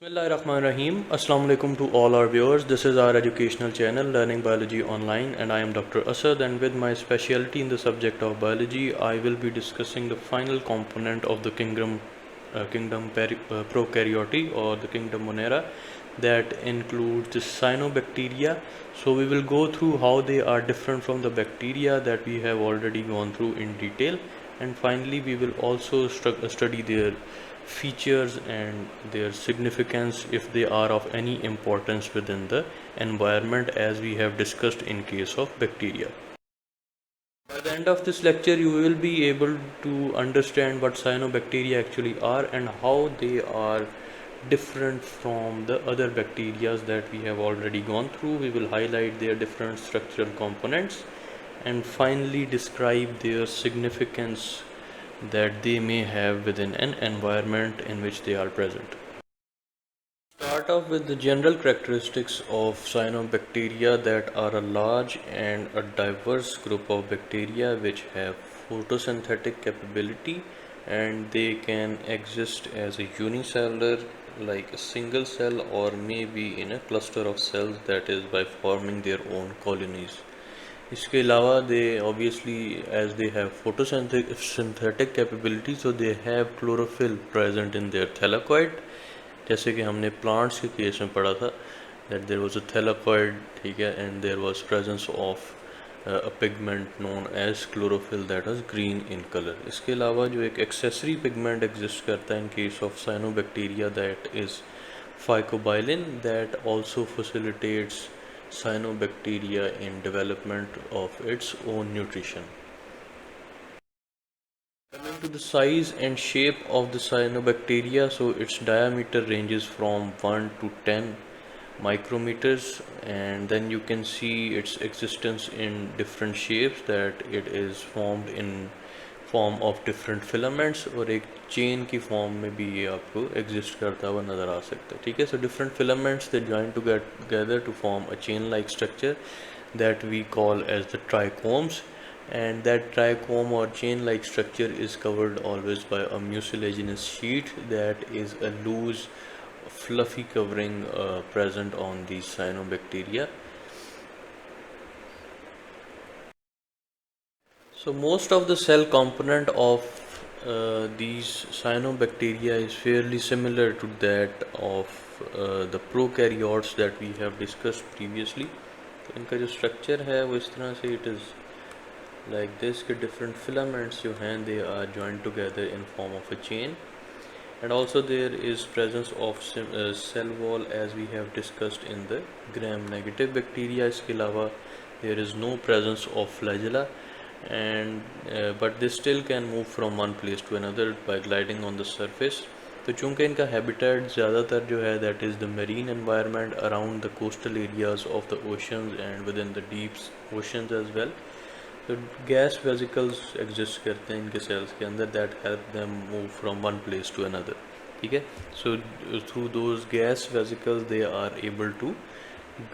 Bismillahirrahmanirrahim. Assalamu alaikum to all our viewers. This is our educational channel Learning Biology Online, and I am Dr. Asad, and with my specialty in the subject of biology I will be discussing the final component of the prokaryote or the kingdom Monera, that includes the cyanobacteria. So we will go through how they are different from the bacteria that we have already gone through in detail, and finally we will also study their features and their significance if they are of any importance within the environment, as we have discussed in case of bacteria. By the end of this lecture you will be able to understand what cyanobacteria actually are and how they are different from the other bacteria that we have already gone through. We will highlight their different structural components and finally describe their significance that they may have within an environment in which they are present. Start off with the general characteristics of cyanobacteria, that are a large and a diverse group of bacteria which have photosynthetic capability, and they can exist as a unicellular, like a single cell, or maybe in a cluster of cells, that is by forming their own colonies. इसके अलावा they obviously as they have photosynthetic capability, so they have chlorophyll present in their thylakoid, जैसे कि हमने plants के case में पढ़ा था that there was a thylakoid, ठीक है, and there was presence of a pigment known as chlorophyll that is green in colour. इसके अलावा जो एक एक्सेसरी पिगमेंट एग्जिस्ट करता है in case of cyanobacteria, that is phycobilin, that also facilitates cyanobacteria in development of its own nutrition. Coming to the size and shape of the cyanobacteria, so its diameter ranges from 1 to 10 micrometers, and then you can see its existence in different shapes, that it is formed in form of different filaments, और एक chain की form में भी ये आपको exist करता हुआ नज़र आ सकता है, ठीक है. So different filaments they join together to form a chain like structure that we call as the trichomes, and that trichome or chain like structure is covered always by a mucilaginous sheet, that is a loose fluffy covering present on these cyanobacteria. So most of the cell component of these cyanobacteria is fairly similar to that of the prokaryotes that we have discussed previously. तो इनका जो structure है वो इस तरह से it is like this कि different filaments जो हैं they are joined together in form of a chain, and also there is presence of cell wall as we have discussed in the gram negative bacteria. इसके अलावा there is no presence of flagella, and but they still can move from one place to another by gliding on the surface. तो चूँकि इनका habitat ज़्यादातर जो है that is the marine environment around the coastal areas of the oceans and within the deep oceans as well. तो gas vesicles exist करते हैं इनके सेल्स के अंदर that help them move from one place to another, ठीक है. So through those gas vesicles they are able to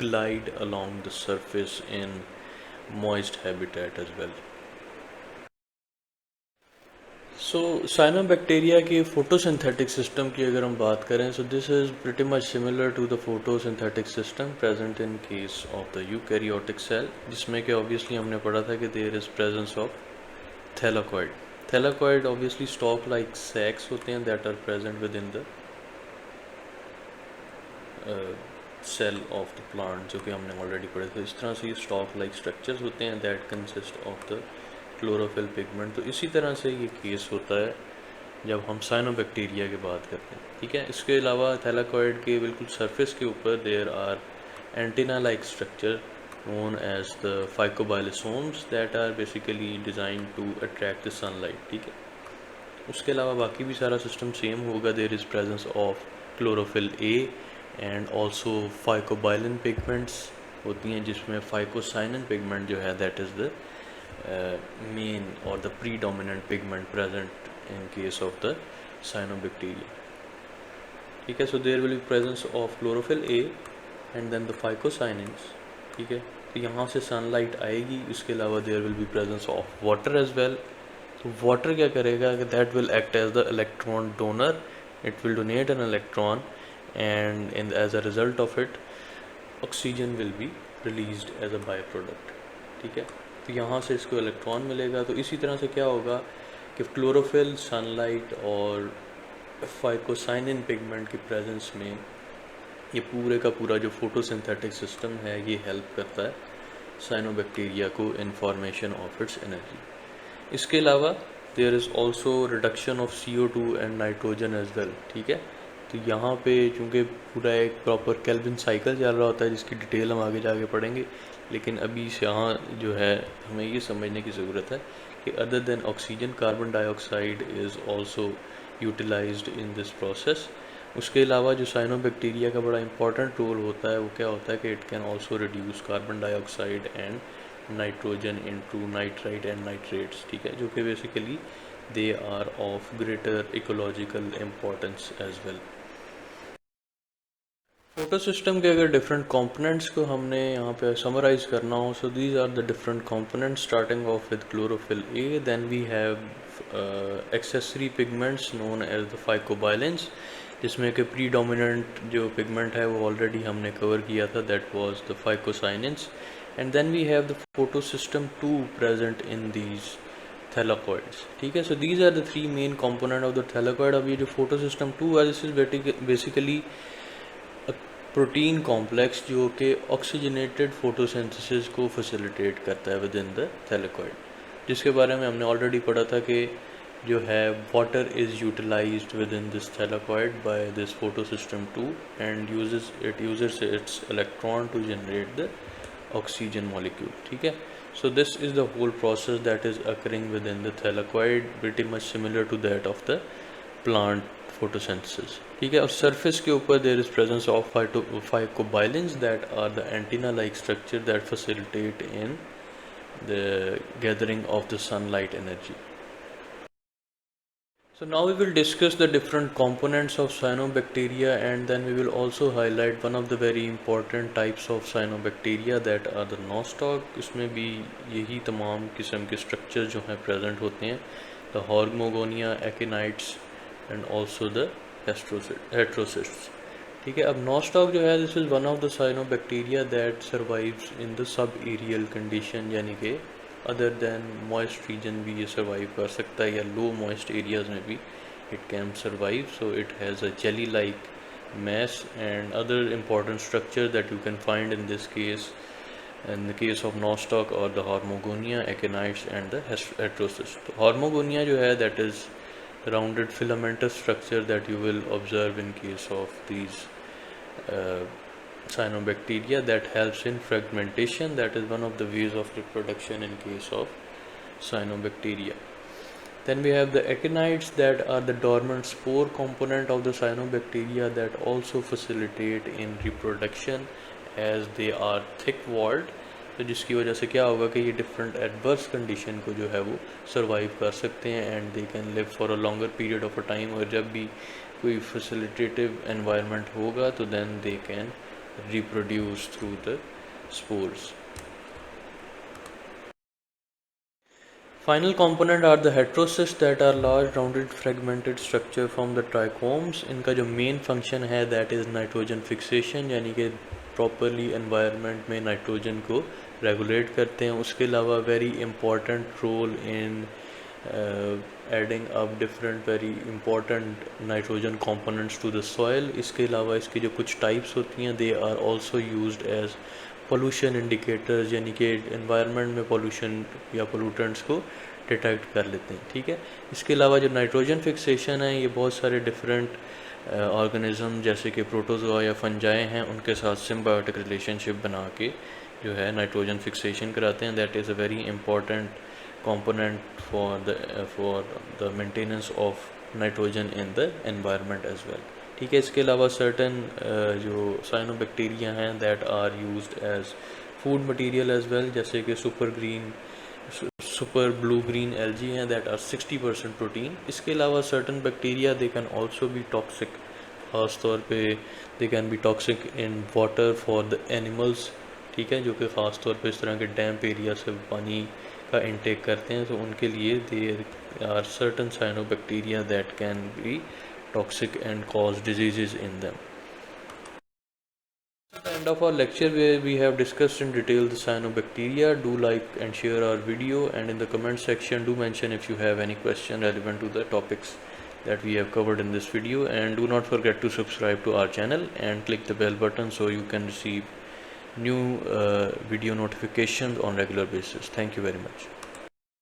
glide along the surface in moist habitat as well. सो cyanobacteria के photosynthetic system की अगर हम बात करें, so this is pretty much similar to the photosynthetic system present in case of the eukaryotic cell, जिसमें कि obviously हमने पढ़ा था कि there is presence of thylakoid. Thylakoid obviously stack like sacs होते हैं that are present within the cell of the plant, जो कि हमने ऑलरेडी पढ़े थे. इस तरह से ये स्टॉक लाइक स्ट्रक्चर्स होते हैं that consist of the chlorophyll pigment. तो इसी तरह से ये केस होता है जब हम साइनोबैक्टीरिया की बात करते हैं, ठीक है. इसके अलावा थैलाकॉइड के बिल्कुल सरफेस के ऊपर there are antenna like structure known as the phycobilisomes that are basically design to attract the sunlight, ठीक है. उसके अलावा बाकी भी सारा सिस्टम सेम होगा. There is presence of chlorophyll A and also phycobilin pigments होती हैं, जिसमें फाइकोसाइनिन पिगमेंट जो है that is the main or the predominant pigment present in case of the cyanobacteria, ठीक है. So there will be presence of chlorophyll A and then the phycocinins, ठीक है. तो यहाँ से सनलाइट आएगी. इसके अलावा there will be presence of water as well. तो वाटर क्या करेगा कि that will act as the electron donor, it will donate an electron and as a result of it oxygen will be released as a by product. ठीक है, तो यहाँ से इसको इलेक्ट्रॉन मिलेगा। तो इसी तरह से क्या होगा कि क्लोरोफिल, सनलाइट और फाइकोसाइनिन पिगमेंट की प्रेजेंस में ये पूरे का पूरा जो फोटोसिंथेटिक सिस्टम है ये हेल्प करता है साइनोबैक्टीरिया को in formation of its energy. इसके अलावा there is also reduction of CO2 and nitrogen as well. ठीक है, तो यहाँ पे चूँकि पूरा एक प्रॉपर केल्विन साइकिल चल रहा होता है जिसकी डिटेल हम आगे जाके पढ़ेंगे, लेकिन अभी से यहाँ जो है हमें ये समझने की ज़रूरत है कि other than oxygen carbon dioxide is also utilised in this process. उसके अलावा जो साइनोबैक्टीरिया का बड़ा इंपॉर्टेंट रोल होता है वो क्या होता है कि it can also reduce carbon dioxide and nitrogen into nitrite and nitrates. ठीक है, जो कि basically they are of greater ecological importance as well. Photo system के अगर डिफरेंट कंपोनेंट्स को हमने यहाँ पे समराइज करना हो, so these are the different components starting off with chlorophyll A, then we have accessory pigments known as the phycobilins, जिसमें कि प्रीडोमिनेंट जो पिगमेंट है वो ऑलरेडी हमने कवर किया था, that was the phycocyanins. And then we have the photo system 2 present in these thylakoids. ठीक है, so these are the 3 main component of the thylakoid. अब ये जो फोटो सिस्टम 2 है this is basically protein complex जो कि oxygenated photosynthesis को facilitate करता है विद इन द थैलाकॉइड, जिसके बारे में हमने ऑलरेडी पढ़ा था कि जो है water is utilised within this thylakoid by this photo system 2 and uses its electron to generate the oxygen molecule. ठीक है, so this is the whole process that is occurring within the thylakoid, pretty much similar to that of the plant photosynthesis. ठीक है, और surface के ऊपर there is presence of phycobilins that are the antenna like structure that facilitate in the gathering of the sunlight energy. So now we will discuss the different components of cyanobacteria, and then we will also highlight one of the very important types of cyanobacteria that are the nostoc। इसमें भी यही तमाम किस्म के structures जो हैं present होते हैं, the Hormogonia, Acinites and also the heterocysts। ठीक है, अब nostoc जो है this is one of the cyanobacteria that survives in the subaerial condition, यानी कि अदर दैन मॉइस्ट रीजन भी ये सर्वाइव कर सकता है या लो मॉइस्ट एरियाज़ में भी it can survive. So it has a jelly like mass and other important structure that you can find in this case, in the case of nostoc or the Hormogonia, acinites and the heterocysts. तो Hormogonia जो है that is rounded filamentous structure that you will observe in case of these cyanobacteria that helps in fragmentation. That is one of the ways of reproduction in case of cyanobacteria. Then we have the acinites that are the dormant spore component of the cyanobacteria that also facilitate in reproduction as they are thick walled. तो जिसकी वजह से क्या होगा कि ये different adverse condition को जो है वो सर्वाइव कर सकते हैं and they can live for a longer period of a time. और जब भी कोई फैसिलिटेटिव एनवायरनमेंट होगा तो then they can reproduce through the spores. Final component are the heterocysts that are large rounded fragmented structure from the trichomes. इनका जो main function है that is nitrogen fixation, यानी कि properly environment में nitrogen को regulate करते हैं। उसके अलावा very important role in adding up different very important nitrogen components to the soil। इसके अलावा इसकी जो कुछ types होती हैं they are also used as pollution indicators, यानी कि environment में pollution या pollutants को डिटेक्ट कर लेते हैं। ठीक है, इसके अलावा जो नाइट्रोजन फिक्सेशन है ये बहुत सारे डिफरेंट ऑर्गेनिज्म जैसे कि प्रोटोजोआ या फंजाई हैं उनके साथ सिम्बायोटिक रिलेशनशिप बना के जो है नाइट्रोजन फिक्सेशन कराते हैं। That is a very important component for the maintenance of nitrogen in the environment as well। ठीक है, इसके अलावा certain जो cyanobacteria हैं that are used as food material as well, जैसे कि super blue green algae हैं that are 60% protein। इसके अलावा certain bacteria they can also be toxic, ख़ास तौर पे they can be toxic in water for the animals। ठीक है, जो कि ख़ास तौर पे इस तरह के डैम्प एरिया से पानी का इंटेक करते हैं तो उनके लिए there are certain cyanobacteria that can be toxic and cause diseases in them. end of our lecture where we have discussed in detail the cyanobacteria. Do like and share our video, and in the comment section do mention if you have any question relevant to the topics that we have covered in this video, and do not forget to subscribe to our channel and click the bell button so you can receive new video notifications on regular basis. Thank you very much.